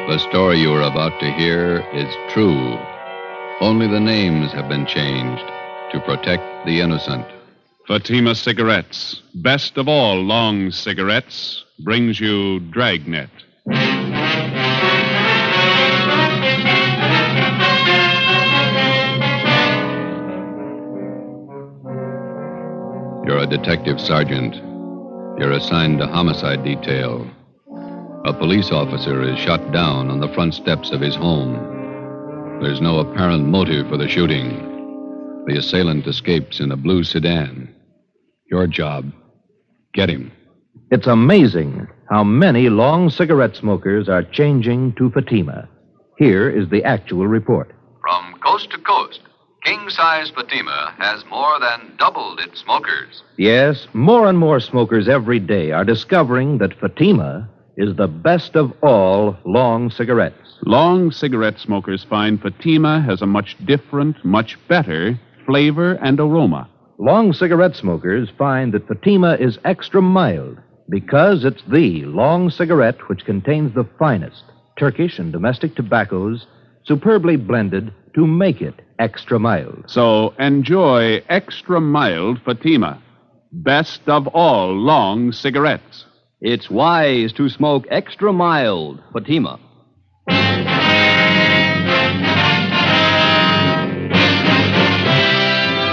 The story you are about to hear is true. Only the names have been changed to protect the innocent. Fatima Cigarettes, best of all long cigarettes, brings you Dragnet. You're a detective sergeant. You're assigned to homicide detail. A police officer is shot down on the front steps of his home. There's no apparent motive for the shooting. The assailant escapes in a blue sedan. Your job, get him. It's amazing how many long cigarette smokers are changing to Fatima. Here is the actual report. From coast to coast, king-size Fatima has more than doubled its smokers. Yes, more and more smokers every day are discovering that Fatima is the best of all long cigarettes. Long cigarette smokers find Fatima has a much different, much better flavor and aroma. Long cigarette smokers find that Fatima is extra mild because it's the long cigarette which contains the finest Turkish and domestic tobaccos superbly blended to make it extra mild. So enjoy extra mild Fatima, best of all long cigarettes. It's wise to smoke extra mild Fatima.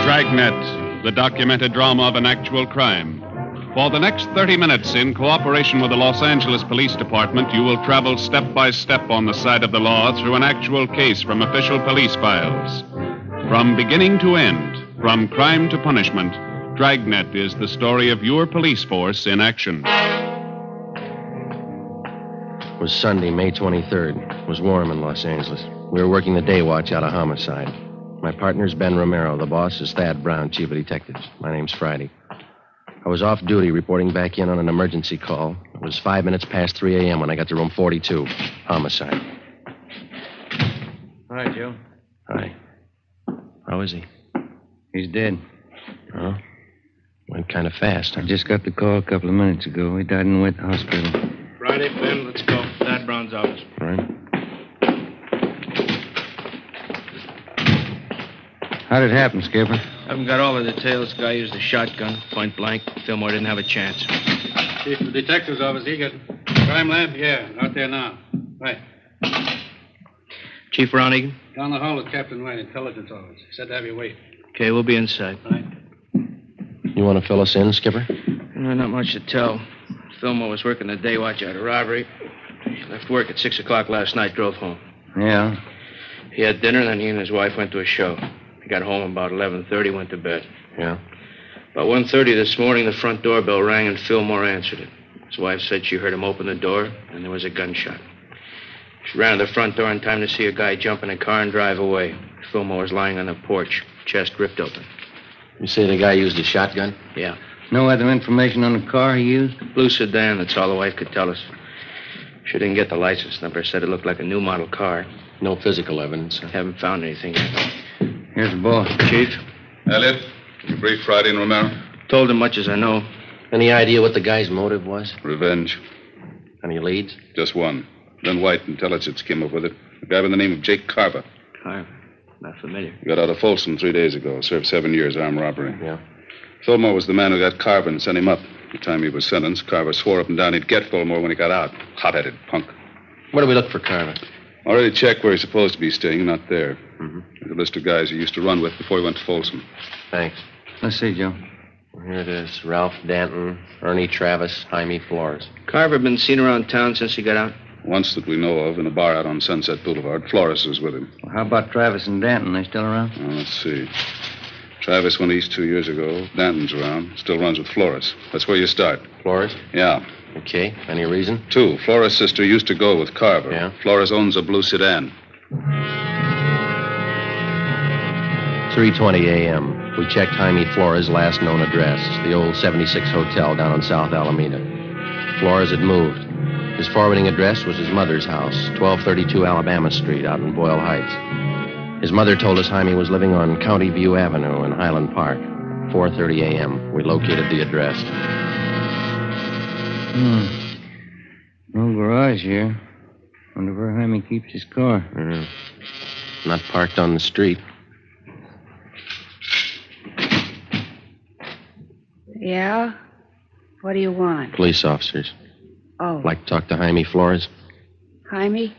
Dragnet, the documented drama of an actual crime. For the next 30 minutes, in cooperation with the Los Angeles Police Department, you will travel step by step on the side of the law through an actual case from official police files. From beginning to end, from crime to punishment, Dragnet is the story of your police force in action. It was Sunday, May 23rd. It was warm in Los Angeles. We were working the day watch out of homicide. My partner's Ben Romero. The boss is Thad Brown, chief of detectives. My name's Friday. I was off duty reporting back in on an emergency call. It was 5 minutes past 3 a.m. when I got to room 42. Homicide. Hi, Joe. Hi. How is he? He's dead. Oh? Went kind of fast, huh? I just got the call a couple of minutes ago. He died in the wet hospital. Friday, Ben, let's go. Thad Brown's office. All right. How did it happen, Skipper? Haven't got all the details. Guy used a shotgun, point blank. Fillmore didn't have a chance. Chief of the detective's office, he got crime lab? Yeah, out there now. Right. Chief Ron Egan? Down the hall with Captain White, intelligence office. Said to have you wait. Okay, we'll be inside. Right. You want to fill us in, Skipper? No, not much to tell. Fillmore was working the day watch out of robbery. He left work at 6 o'clock last night, drove home. Yeah. He had dinner, then he and his wife went to a show. He got home about 11:30, went to bed. Yeah. About 1:30 this morning, the front doorbell rang and Fillmore answered it. His wife said she heard him open the door, and there was a gunshot. She ran to the front door in time to see a guy jump in a car and drive away. Fillmore was lying on the porch, chest ripped open. You say the guy used a shotgun? Yeah. No other information on the car he used? Blue sedan, that's all the wife could tell us. She didn't get the license number, said it looked like a new model car. No physical evidence, huh? Haven't found anything yet. Here's the boss. Chief? Elliot, you brief Friday and Romero? Told him much as I know. Any idea what the guy's motive was? Revenge. Any leads? Just one. Then White Intelligence came up with it. A guy by the name of Jake Carver. Carver? Not familiar. He got out of Folsom 3 days ago. Served 7 years armed robbery. Yeah. Fulmore was the man who got Carver and sent him up. The time he was sentenced, Carver swore up and down he'd get Fulmore when he got out. Hot-headed punk. Where do we look for Carver? Already checked where he's supposed to be staying. Not there. Mm-hmm. There's a list of guys he used to run with before he went to Folsom. Thanks. Let's see, Joe. Here it is. Ralph Danton, Ernie Travis, Jaime Flores. Carver been seen around town since he got out? Once that we know of, in a bar out on Sunset Boulevard. Flores was with him. Well, how about Travis and Danton? They still around? Well, let's see. Travis went east 2 years ago. Danton's around. Still runs with Flores. That's where you start. Flores? Yeah. Okay. Any reason? 2. Flores' sister used to go with Carver. Yeah. Flores owns a blue sedan. 3:20 a.m. We checked Jaime Flores' last known address, the old 76 Hotel down on South Alameda. Flores had moved. His forwarding address was his mother's house, 1232 Alabama Street out in Boyle Heights. His mother told us Jaime was living on County View Avenue in Highland Park. 4:30 a.m. We located the address. No garage here. Wonder where Jaime keeps his car. Not parked on the street. Yeah? What do you want? Police officers. Oh, Like to talk to Jaime Flores? Jaime?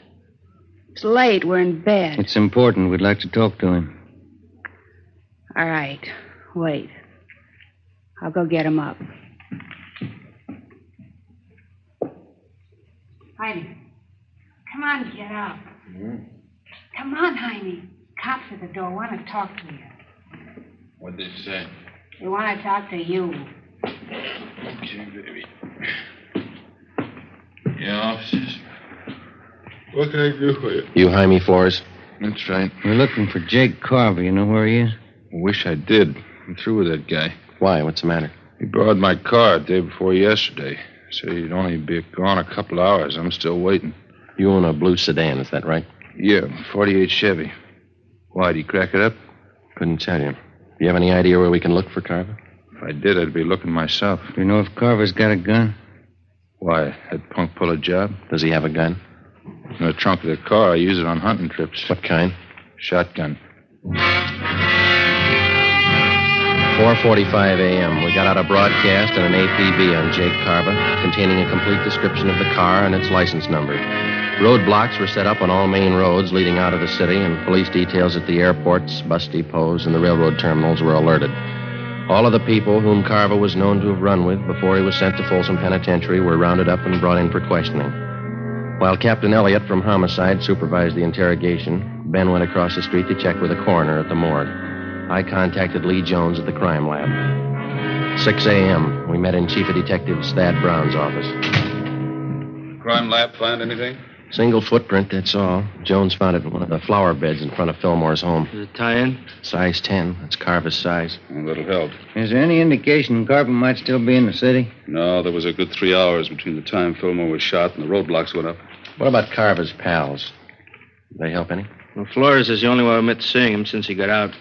It's late. We're in bed. It's important. We'd like to talk to him. All right. Wait. I'll go get him up. Jaime. Come on, get up. Come on, Jaime. Cops at the door want to talk to you. What'd they say? They want to talk to you. Okay, baby. Yeah, officers. What can I do for you? You Jaime Flores? That's right. We're looking for Jake Carver. You know where he is? I wish I did. I'm through with that guy. Why? What's the matter? He borrowed my car day before yesterday. Said he'd only be gone a couple hours. I'm still waiting. You own a blue sedan, is that right? Yeah, 48 Chevy. Why'd he crack it up? Couldn't tell you. Do you have any idea where we can look for Carver? If I did, I'd be looking myself. Do you know if Carver's got a gun? Why, had Punk pull a job? Does he have a gun? In the trunk of the car. I use it on hunting trips. What kind? Shotgun. 4:45 a.m. We got out a broadcast and an APB on Jake Carver, containing a complete description of the car and its license number. Roadblocks were set up on all main roads leading out of the city, and police details at the airports, bus depots, and the railroad terminals were alerted. All of the people whom Carver was known to have run with before he was sent to Folsom Penitentiary were rounded up and brought in for questioning. While Captain Elliott from Homicide supervised the interrogation, Ben went across the street to check with the coroner at the morgue. I contacted Lee Jones at the crime lab. 6 a.m., we met in Chief of Detectives Thad Brown's office. Crime lab find anything? Single footprint, that's all. Jones found it in one of the flower beds in front of Fillmore's home. Does it tie in? Size 10. That's Carver's size. A little help. Is there any indication Carver might still be in the city? No, there was a good 3 hours between the time Fillmore was shot and the roadblocks went up. What about Carver's pals? Did they help any? Well, Flores is the only one who admits seeing him since he got out.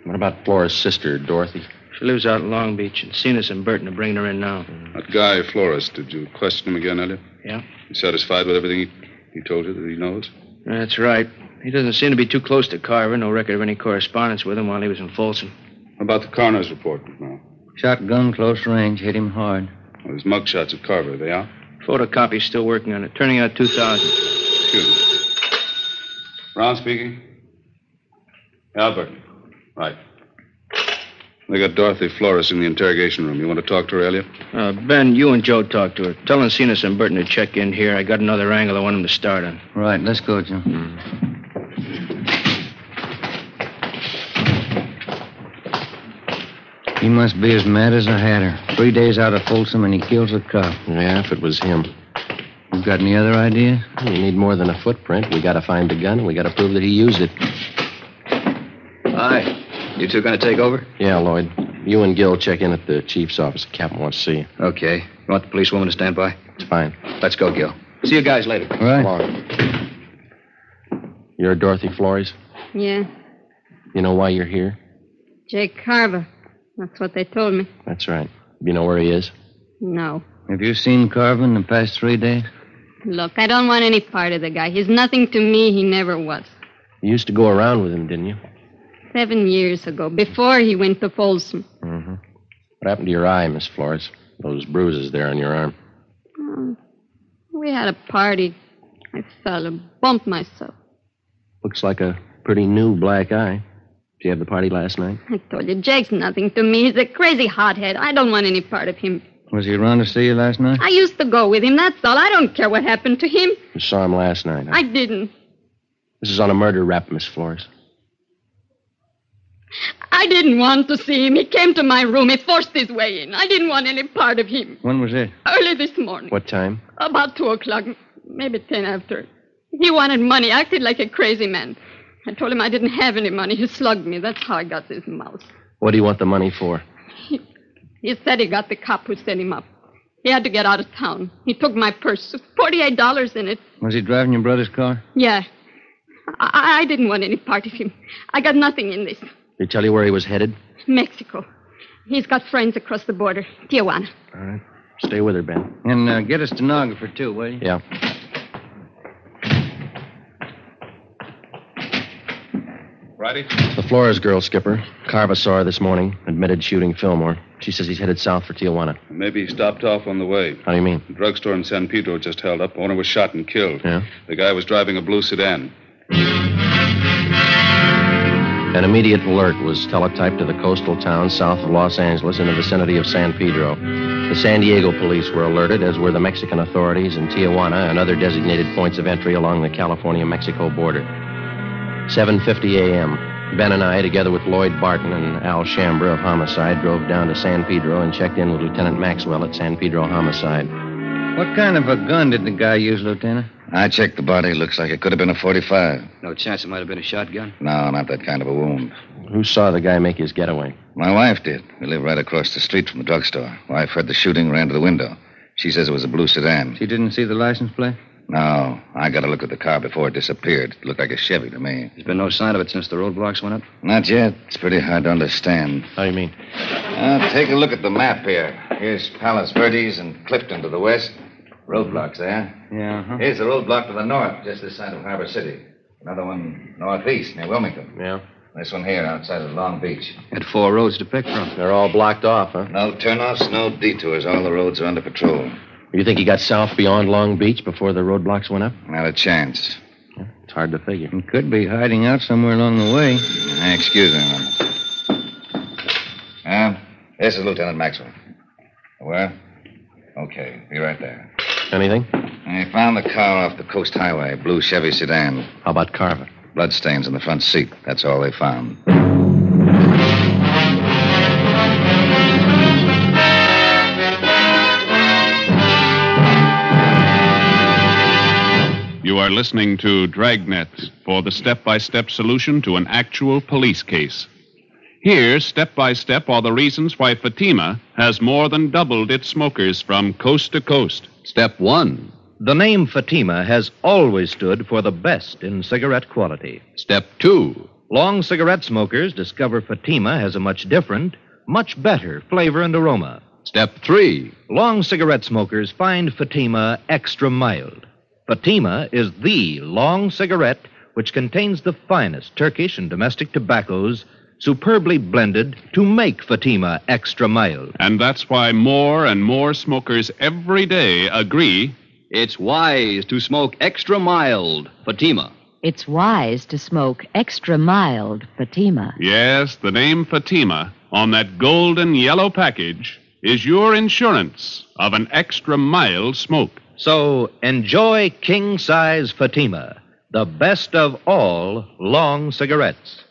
What about Flores' sister, Dorothy? She lives out in Long Beach, and Cenas and Burton are bringing her in now. That guy, Flores, did you question him again, Elliot? Yeah. You satisfied with everything he told you that he knows? That's right. He doesn't seem to be too close to Carver. No record of any correspondence with him while he was in Folsom. How about the coroner's report now? Shotgun, close range, hit him hard. Well, there's mugshots of Carver. Are they out? Photocopy's still working on it. Turning out 2,000. Excuse me. Brown speaking. Albert. Right. They got Dorothy Flores in the interrogation room. You want to talk to her, Elliot? Ben, you and Joe talk to her. Tell Cenas and Burton to check in here. I got another angle I want them to start on. Right, let's go, Joe. He must be as mad as a hatter. 3 days out of Folsom and he kills a cop. Yeah, if it was him. You got any other ideas? We need more than a footprint. We got to find the gun, and we got to prove that he used it. Hi. You two going to take over? Yeah, Lloyd. You and Gil check in at the chief's office. The captain wants to see you. Okay. You want the policewoman to stand by? It's fine. Let's go, Gil. See you guys later. All right. Come on. You're Dorothy Flores? Yeah. You know why you're here? Jake Carver. That's what they told me. That's right. You know where he is? No. Have you seen Carver in the past 3 days? Look, I don't want any part of the guy. He's nothing to me. He never was. You used to go around with him, didn't you? 7 years ago, before he went to Folsom. Mm-hmm. What happened to your eye, Miss Flores? Those bruises there on your arm. We had a party. I fell and bumped myself. Looks like a pretty new black eye. Did you have the party last night? I told you, Jake's nothing to me. He's a crazy hothead. I don't want any part of him. Was he around to see you last night? I used to go with him, that's all. I don't care what happened to him. You saw him last night, huh? I didn't. This is on a murder rap, Miss Flores. I didn't want to see him. He came to my room. He forced his way in. I didn't want any part of him. When was it? Early this morning. What time? About 2 o'clock, maybe 10 after. He wanted money, acted like a crazy man. I told him I didn't have any money. He slugged me. That's how I got this mouse. What do you want the money for? He said he got the cop who set him up. He had to get out of town. He took my purse, $48 in it. Was he driving your brother's car? Yeah. I didn't want any part of him. I got nothing in this. Did he tell you where he was headed? Mexico. He's got friends across the border. Tijuana. All right. Stay with her, Ben. And get a stenographer, too, will you? Yeah. Righty. The Flores girl, Skipper. Carver saw her this morning, admitted shooting Fillmore. She says he's headed south for Tijuana. Maybe he stopped off on the way. How do you mean? The drugstore in San Pedro just held up. Owner was shot and killed. Yeah? The guy was driving a blue sedan. An immediate alert was teletyped to the coastal town south of Los Angeles in the vicinity of San Pedro. The San Diego police were alerted, as were the Mexican authorities in Tijuana and other designated points of entry along the California-Mexico border. 7:50 a.m. Ben and I, together with Lloyd Barton and Al Shambra of Homicide, drove down to San Pedro and checked in with Lieutenant Maxwell at San Pedro Homicide. What kind of a gun did the guy use, Lieutenant? I checked the body. Looks like it could have been a .45. No chance it might have been a shotgun? No, not that kind of a wound. Who saw the guy make his getaway? My wife did. We live right across the street from the drugstore. Wife heard the shooting, ran to the window. She says it was a blue sedan. She didn't see the license plate? No. I got a look at the car before it disappeared. It looked like a Chevy to me. There's been no sign of it since the roadblocks went up? Not yet. It's pretty hard to understand. How do you mean? Take a look at the map here. Here's Palos Verdes and Clifton to the west. Roadblocks there. Yeah, uh-huh. Here's the roadblock to the north, just this side of Harbor City. Another one northeast, near Wilmington. Yeah? This one here, outside of Long Beach. Had 4 roads to pick from. They're all blocked off, huh? No turnoffs, no detours. All the roads are under patrol. You think he got south beyond Long Beach before the roadblocks went up? Not a chance. Yeah, it's hard to figure. He could be hiding out somewhere along the way. Excuse me, man. This is Lieutenant Maxwell. Where? Okay, be right there. Anything? I found the car off the Coast Highway, blue Chevy sedan. How about Carver? Bloodstains in the front seat. That's all they found. You are listening to Dragnet for the step-by-step solution to an actual police case. Here, step by step, are the reasons why Fatima has more than doubled its smokers from coast to coast. Step 1. The name Fatima has always stood for the best in cigarette quality. Step 2. Long cigarette smokers discover Fatima has a much different, much better flavor and aroma. Step 3. Long cigarette smokers find Fatima extra mild. Fatima is the long cigarette which contains the finest Turkish and domestic tobaccos superbly blended to make Fatima extra mild. And that's why more and more smokers every day agree it's wise to smoke extra mild Fatima. It's wise to smoke extra mild Fatima. Yes, the name Fatima on that golden yellow package is your insurance of an extra mild smoke. So enjoy king-size Fatima, the best of all long cigarettes.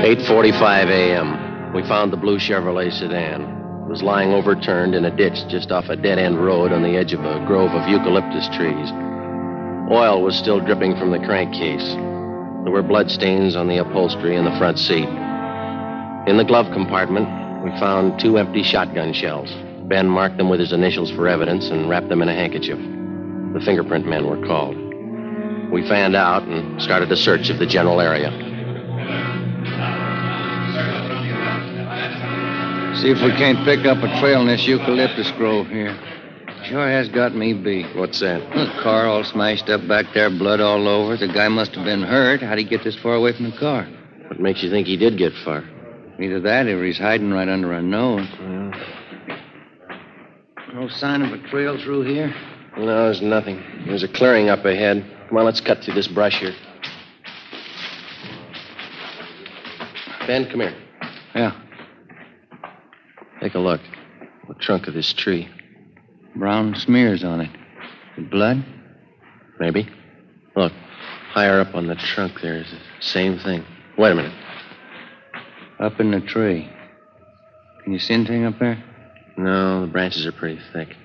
8:45 a.m. We found the blue Chevrolet sedan. It was lying overturned in a ditch just off a dead-end road on the edge of a grove of eucalyptus trees. Oil was still dripping from the crankcase. There were bloodstains on the upholstery in the front seat. In the glove compartment, we found 2 empty shotgun shells. Ben marked them with his initials for evidence and wrapped them in a handkerchief. The fingerprint men were called. We fanned out and started a search of the general area. See if we can't pick up a trail in this eucalyptus grove here. Sure has got me beat. What's that? The car all smashed up back there, blood all over. The guy must have been hurt. How'd he get this far away from the car? What makes you think he did get far? Either that or he's hiding right under our nose. No sign of a trail through here? No, there's nothing. There's a clearing up ahead. Come on, let's cut through this brush here. Ben, come here. Yeah. Take a look. The trunk of this tree. Brown smears on it. Blood? Maybe. Look, higher up on the trunk there's the same thing. Wait a minute. Up in the tree. Can you see anything up there? No, the branches are pretty thick.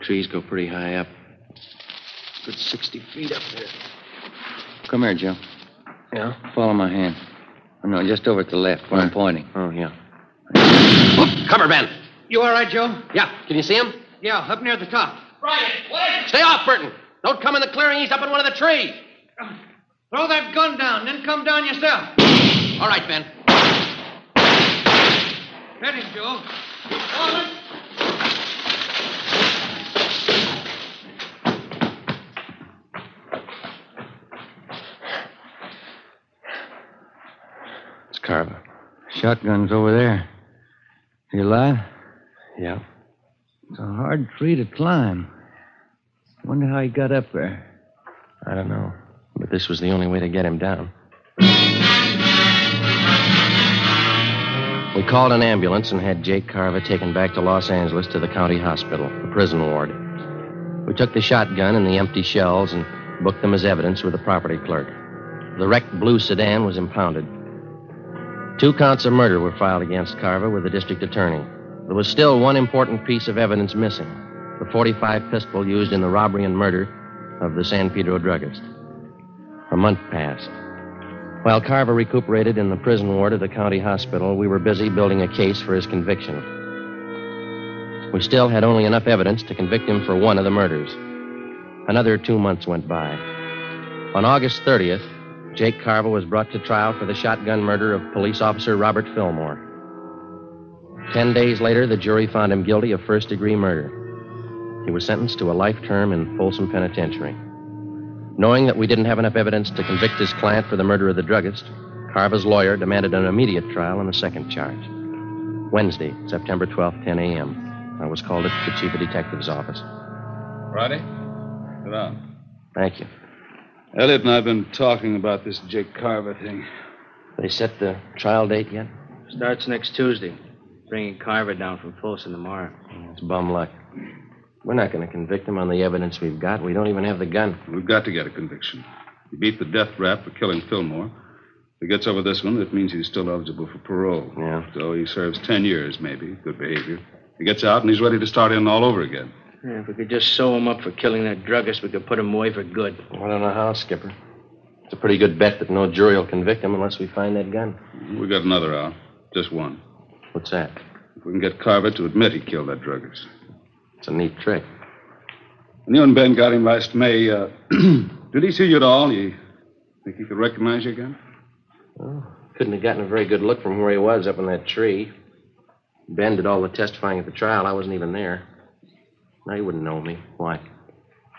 Trees go pretty high up. Good 60 feet up there. Come here, Joe. Yeah? Follow my hand. Oh, no, just over to the left where I'm pointing. Oh, yeah. Cover, Ben. You all right, Joe? Yeah. Can you see him? Yeah, up near the top. Right. Wait. Stay off, Burton. Don't come in the clearing. He's up in one of the trees. Throw that gun down, then come down yourself. All right, Ben. Hit him, Joe. Keep going. shotgun's over there. You alive? Yeah. It's a hard tree to climb. Wonder how he got up there. I don't know. But this was the only way to get him down. We called an ambulance and had Jake Carver taken back to Los Angeles to the county hospital, the prison ward. We took the shotgun and the empty shells and booked them as evidence with the property clerk. The wrecked blue sedan was impounded. 2 counts of murder were filed against Carver with the district attorney. There was still one important piece of evidence missing, the .45 pistol used in the robbery and murder of the San Pedro druggist. A month passed. While Carver recuperated in the prison ward of the county hospital, we were busy building a case for his conviction. We still had only enough evidence to convict him for one of the murders. Another 2 months went by. On August 30th, Jake Carver was brought to trial for the shotgun murder of police officer Robert Fillmore. 10 days later, the jury found him guilty of first-degree murder. He was sentenced to a life term in Folsom Penitentiary. Knowing that we didn't have enough evidence to convict his client for the murder of the druggist, Carver's lawyer demanded an immediate trial on a second charge. Wednesday, September 12th, 10 a.m. I was called at the chief of detective's office. Friday? Sit down. Thank you. Elliot and I have been talking about this Jake Carver thing. They set the trial date yet? Starts next Tuesday. Bringing Carver down from Folsom tomorrow. It's bum luck. We're not going to convict him on the evidence we've got. We don't even have the gun. We've got to get a conviction. He beat the death rap for killing Fillmore. If he gets over this one, that means he's still eligible for parole. Yeah. So he serves 10 years, maybe. Good behavior. He gets out and he's ready to start in all over again. Yeah, if we could just sew him up for killing that druggist, we could put him away for good. I don't know how, Skipper. It's a pretty good bet that no jury will convict him unless we find that gun. We got another out. Just one. What's that? If we can get Carver to admit he killed that druggist. It's a neat trick. When you and Ben got him last May, did he see you at all? You think he could recognize you again? Well, couldn't have gotten a very good look from where he was up in that tree. Ben did all the testifying at the trial. I wasn't even there. No, he wouldn't know me. Why?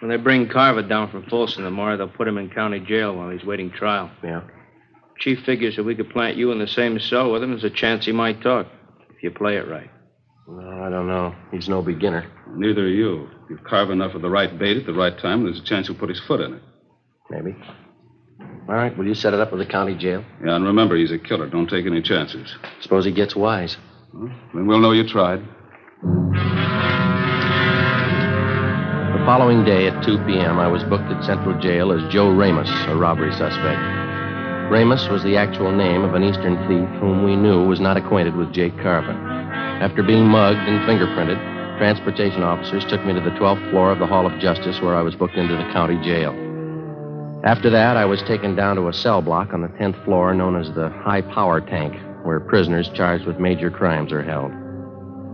When they bring Carver down from Folsom tomorrow, they'll put him in county jail while he's waiting trial. Yeah. Chief figures if we could plant you in the same cell with him, there's a chance he might talk, if you play it right. No, I don't know. He's no beginner. Neither are you. Give Carver enough of the right bait at the right time, there's a chance he'll put his foot in it. Maybe. All right, will you set it up with the county jail? Yeah, and remember, he's a killer. Don't take any chances. Suppose he gets wise. Well, then we'll know you tried. The following day at 2 p.m., I was booked at Central Jail as Joe Ramos, a robbery suspect. Ramos was the actual name of an Eastern thief whom we knew was not acquainted with Jake Carver. After being mugged and fingerprinted, transportation officers took me to the 12th floor of the Hall of Justice where I was booked into the county jail. After that, I was taken down to a cell block on the 10th floor known as the High Power Tank, where prisoners charged with major crimes are held.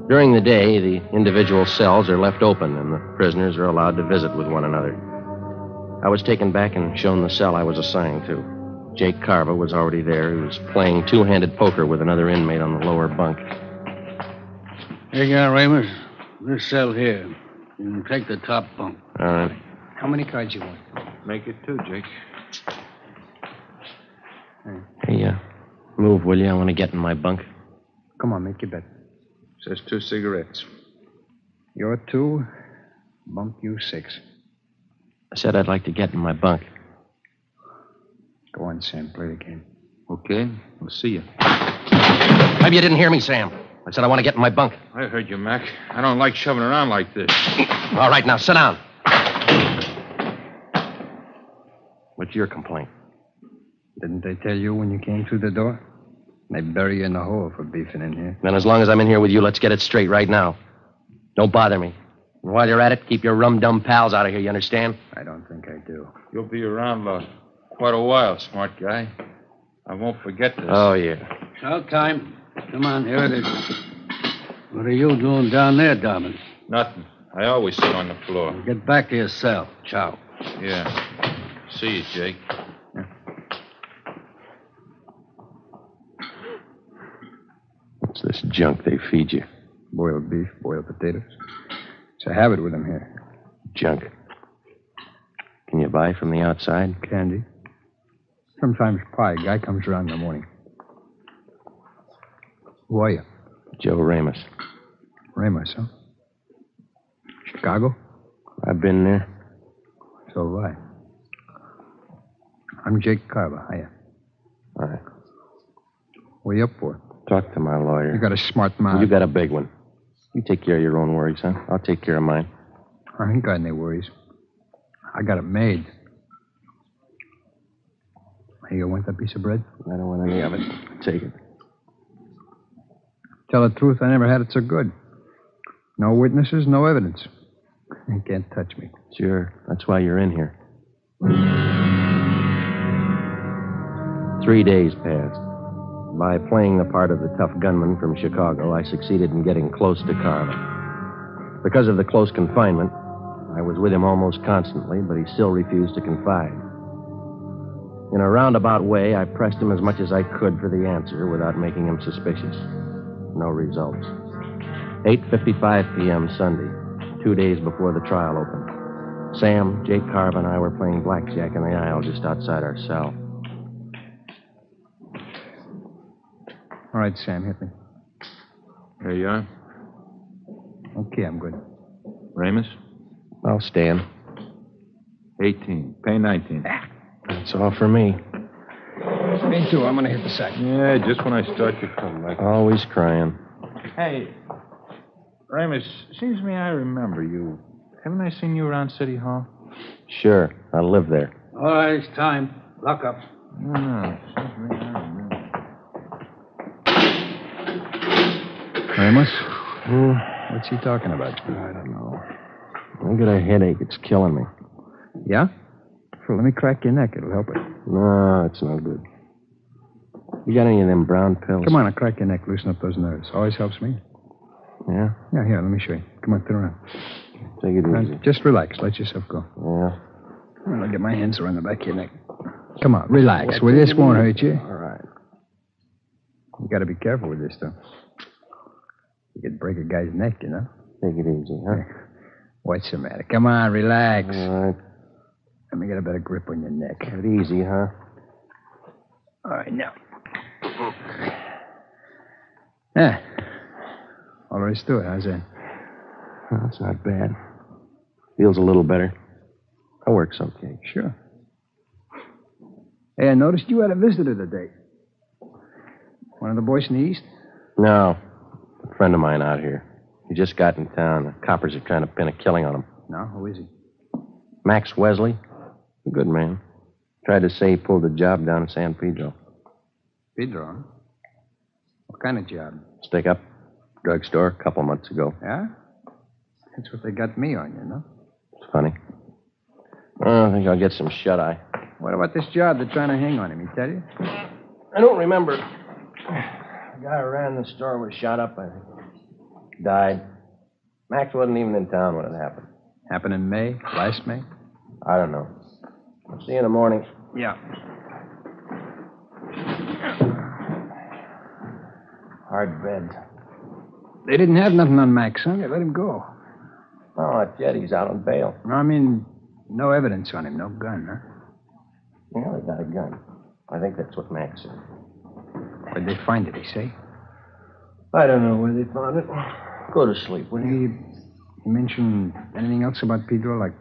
During the day, the individual cells are left open and the prisoners are allowed to visit with one another. I was taken back and shown the cell I was assigned to. Jake Carver was already there. He was playing two-handed poker with another inmate on the lower bunk. Here you are, Ramos. This cell here. You can take the top bunk. All right. How many cards you want? Make it 2, Jake. Hey, move, will you? I want to get in my bunk. Come on, make your bet. Says 2 cigarettes. You're 2, bunk you 6. I said I'd like to get in my bunk. Go on, Sam, play the game. Okay, we'll see you. Maybe you didn't hear me, Sam. I said I want to get in my bunk. I heard you, Mac. I don't like shoving around like this. All right, now, sit down. What's your complaint? Didn't they tell you when you came through the door? They bury you in the hole for beefing in here. Then as long as I'm in here with you, let's get it straight right now. Don't bother me. And while you're at it, keep your rum-dum pals out of here, you understand? I don't think I do. You'll be around quite a while, smart guy. I won't forget this. Oh, yeah. Shout time. Come on, here it is. What are you doing down there, Dobbin? Nothing. I always sit on the floor. Get back to your cell. Ciao. Yeah. See you, Jake. What's this junk they feed you? Boiled beef, boiled potatoes. It's a habit with them here. Junk. Can you buy from the outside? Candy. Sometimes pie. Guy comes around in the morning. Who are you? Joe Ramos. Ramos, huh? Chicago? I've been there. So have I. I'm Jake Carver. Hiya. All right. What are you up for? Talk to my lawyer. You got a smart mouth. You got a big one. You take care of your own worries, huh? I'll take care of mine. I ain't got any worries. I got it made. Hey, you want that piece of bread? I don't want any of it. Take it. Tell the truth, I never had it so good. No witnesses, no evidence. You can't touch me. Sure. That's why you're in here. 3 days passed. By playing the part of the tough gunman from Chicago, I succeeded in getting close to Carver. Because of the close confinement, I was with him almost constantly, but he still refused to confide. In a roundabout way, I pressed him as much as I could for the answer without making him suspicious. No results. 8:55 p.m. Sunday, 2 days before the trial opened. Sam, Jake Carver, and I were playing blackjack in the aisle just outside our cell. All right, Sam, hit me. There you are. Okay, I'm good. Ramos? I'll stand. 18. Pay 19. That's all for me. Me too. I'm going to hit the sack. Yeah, just when I start to collect. Always crying. Hey, Ramos, seems to me I remember you. Haven't I seen you around City Hall? Sure, I live there. All right, it's time. Lock up. No, seems to me I remember. Ramos? What's he talking about? I don't know. I got a headache. It's killing me. Yeah? Well, let me crack your neck. It'll help it. No, it's no good. You got any of them brown pills? Come on, I'll crack your neck. Loosen up those nerves. Always helps me. Yeah? Yeah, here, let me show you. Come on, turn around. Take it easy. Just relax. Let yourself go. Yeah. I'll get my hands around the back of your neck. Come on, relax. Well, this won't hurt you. All right. You got to be careful with this, though. You could break a guy's neck, you know. Take it easy, huh? What's the matter? Come on, relax. All right. Let me get a better grip on your neck. Take it easy, huh? All right, now. Yeah. All there is to it. How's that? Well, that's not bad. Feels a little better. That works okay. Sure. Hey, I noticed you had a visitor today. One of the boys from the East? No. A friend of mine out here. He just got in town. The coppers are trying to pin a killing on him. No? Who is he? Max Wesley. A good man. Tried to say he pulled a job down in San Pedro. Pedro, huh? What kind of job? Stick up. Drugstore a couple months ago. Yeah? That's what they got me on, you know? It's funny. I think I'll get some shut-eye. What about this job they're trying to hang on him? He tell you? I don't remember. The guy who ran the store was shot up, I think. Died. Max wasn't even in town when it happened. Happened in May? Last May? I don't know. I'll see you in the morning. Yeah. Hard bed. They didn't have nothing on Max, huh? They let him go. Oh, not yet. He's out on bail. No, I mean, no evidence on him. No gun, huh? Yeah, he got a gun. I think that's what Max said. Where'd they find it, he say? I don't know where they found it. Go to sleep, will you? He mentioned anything else about Pedro, like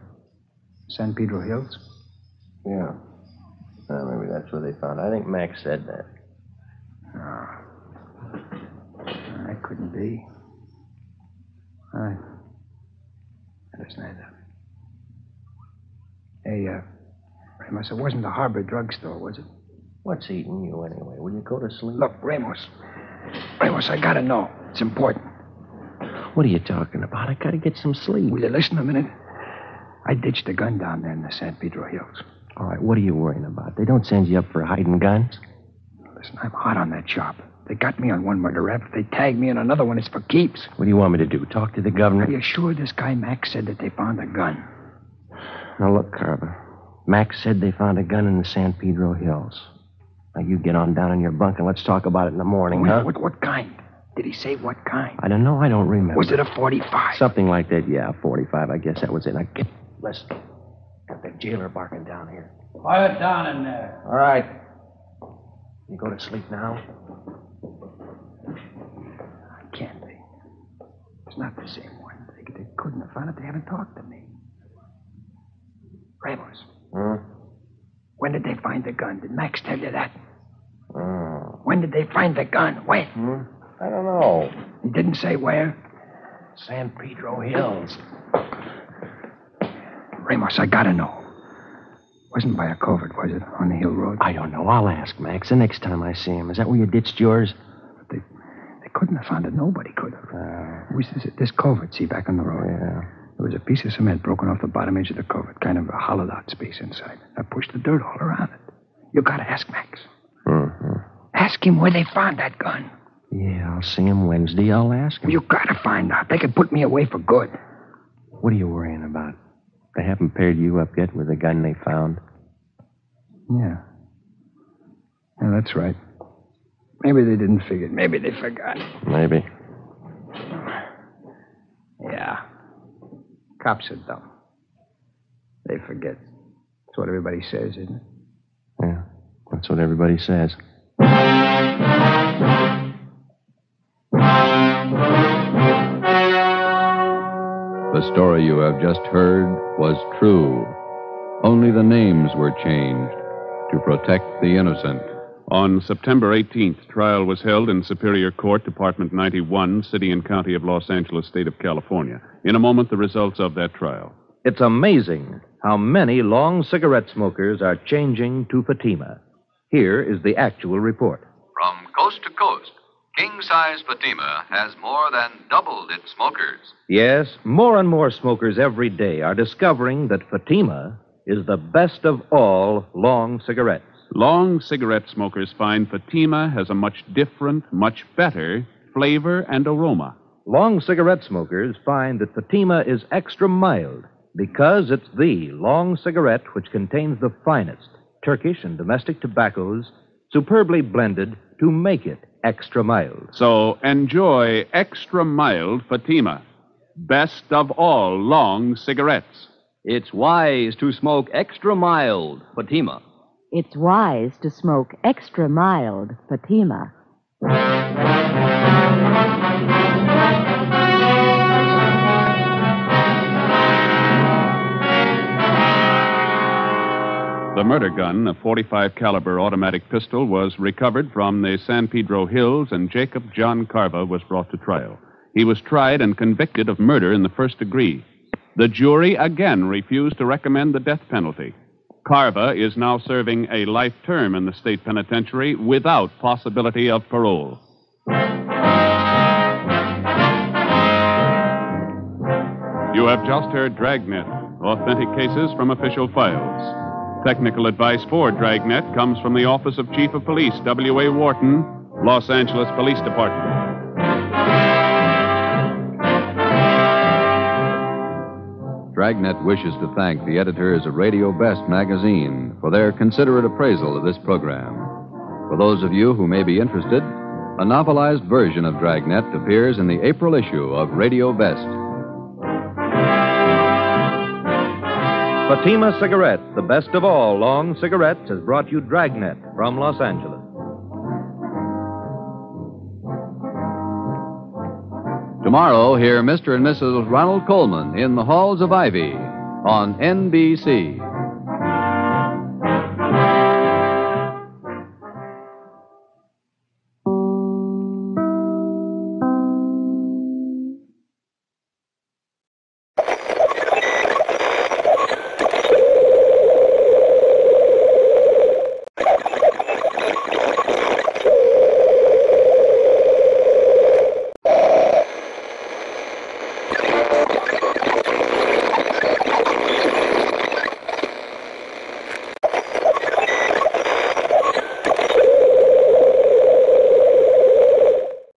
San Pedro Hills? Yeah. Maybe that's where they found it. I think Max said that. No. That couldn't be. All right. Understand that. Hey, Ramos, it wasn't the Harbor drugstore, was it? What's eating you anyway? Will you go to sleep? Look, Ramos, I gotta know. It's important. What are you talking about? I gotta get some sleep. Will you listen a minute? I ditched the gun down there in the San Pedro Hills. All right, what are you worrying about? They don't send you up for hiding guns? Listen, I'm hot on that job. They got me on one murder rap. If they tag me in another one, it's for keeps. What do you want me to do? Talk to the governor? Are you sure this guy Max said that they found a gun? Now, look, Carver. Max said they found a gun in the San Pedro Hills. Now, you get on down in your bunk and let's talk about it in the morning, huh? What kind? Did he say what kind? I don't know. I don't remember. Was it a 45? Something like that, yeah, 45. I guess that was it. Now, listen. Got that jailer barking down here. Quiet down in there. All right. You go to sleep now? It's not the same one. They couldn't have found it. They haven't talked to me. Ramos. When did they find the gun? Did Max tell you that? When did they find the gun? When? I don't know. He didn't say where? San Pedro Hills. Ramos, I gotta know. Wasn't by a covert, was it? On the hill road? I don't know. I'll ask Max the next time I see him. Is that where you ditched yours? They couldn't have found it. Nobody could have. It was this covert, see, back on the road. Yeah. There was a piece of cement broken off the bottom edge of the covert, kind of a hollowed-out space inside. I pushed the dirt all around it. You gotta ask Max. Ask him where they found that gun. Yeah, I'll see him Wednesday. I'll ask him. You gotta find out. They could put me away for good. What are you worrying about? They haven't paired you up yet with the gun they found? Yeah. Yeah, that's right. Maybe they didn't figure it. Maybe they forgot. Maybe. Yeah. Cops are dumb. They forget. That's what everybody says, isn't it? Yeah, that's what everybody says. The story you have just heard was true. Only the names were changed to protect the innocent. On September 18th, trial was held in Superior Court, Department 91, City and County of Los Angeles, State of California. In a moment, the results of that trial. It's amazing how many long cigarette smokers are changing to Fatima. Here is the actual report. From coast to coast, king-size Fatima has more than doubled its smokers. Yes, more and more smokers every day are discovering that Fatima is the best of all long cigarettes. Long cigarette smokers find Fatima has a much different, much better flavor and aroma. Long cigarette smokers find that Fatima is extra mild because it's the long cigarette which contains the finest Turkish and domestic tobaccos superbly blended to make it extra mild. So enjoy extra mild Fatima. Best of all long cigarettes. It's wise to smoke extra mild Fatima. It's wise to smoke extra mild Fatima. The murder gun, a .45 caliber automatic pistol, was recovered from the San Pedro Hills, and Jacob John Carver was brought to trial. He was tried and convicted of murder in the first degree. The jury again refused to recommend the death penalty. Carver is now serving a life term in the state penitentiary without possibility of parole. You have just heard Dragnet, authentic cases from official files. Technical advice for Dragnet comes from the Office of Chief of Police, W.A. Wharton, Los Angeles Police Department. Dragnet wishes to thank the editors of Radio Best magazine for their considerate appraisal of this program. For those of you who may be interested, a novelized version of Dragnet appears in the April issue of Radio Best. Fatima Cigarette, the best of all long cigarettes, has brought you Dragnet from Los Angeles. Tomorrow, hear Mr. and Mrs. Ronald Coleman in the Halls of Ivy on NBC.